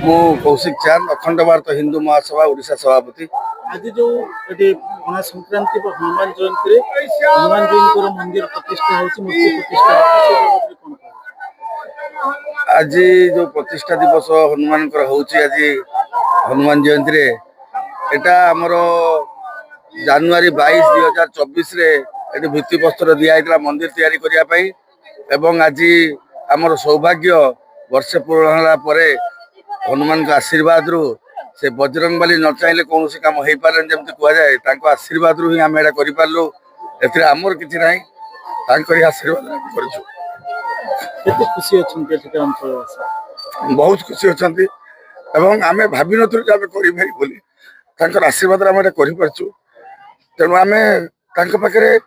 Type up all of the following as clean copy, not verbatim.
मु कौशिक चांद अखंड भारत हिंदू महासभा ओडिशा सभापति। आज जो पणा संक्रांति हनुमान जयंती हनुमान जी मंदिर प्रतिष्ठा मूर्ति प्रतिष्ठा आज जो प्रतिष्ठा दिवस हनुमान आज हनुमान जयंती रे एटा हमर जनवरी 22 2024 रे एटी भित्ति प्रस्तर दिया मंदिर तैयारी करिया पई एवं आज हमर सौभाग्य वर्षे पूर्ण होला परे हनुमान का आशीर्वाद रु से बजरंग बली न चाहिए कौन काम हो पारे जमी कहुए आशीर्वाद रु ही आम एटा करूँ एमर कि आशीर्वाद खुशी अच्छा बहुत खुशी अच्छा आम भावी नर आशीर्वाद आम करूँ तेणु आम पाखे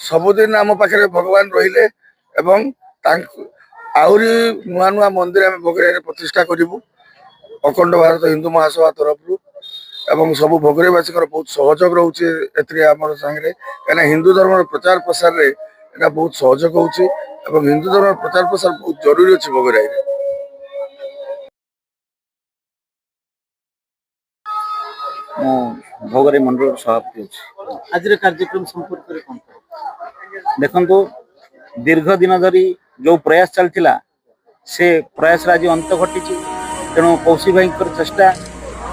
सबुदिन आम पाखे भगवान रहिले आहरी नुआ नुआ मंदिर आम भोगराई प्रतिष्ठा करूँ अखंड भारत हिंदू महासभा तरफ एवं सब भोगराईवासी बहुत सहयोग रोचे सांगे कहीं हिंदू धर्म प्रचार प्रसार में यहाँ बहुत सहयोग होची हिंदू धर्म प्रचार प्रसार बहुत जरूरी अच्छे भोगराई भोगराई मंडल सभापति आज कार्यक्रम संपर्क देखो दीर्घ दिन धरी जो प्रयास चलता से प्रयास आज अंत घटी तेणु कौशिक भाई चेष्टा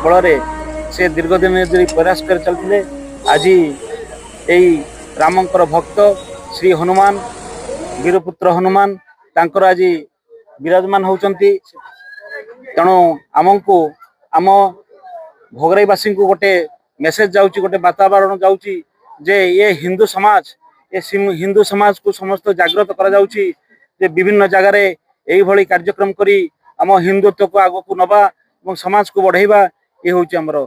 बल से दीर्घ दिन धरी प्रयास कर चलते आज यही रामंकर भक्त श्री हनुमान वीरपुत्र हनुमान तांकर आज विराजमान होचंती तेणु आमको आम भोगराईवासी को गोटे मेसेज जाउची गोटे वातावरण जाउची जे ये हिंदू समाज हिंदू समाज को समस्त जागृत करा जाउची जे विभिन्न जगार यही भली कार्यक्रम करी आम हिंदुत्व को आग को नवा और समाज को बढ़ाइबा ये हूँ आमर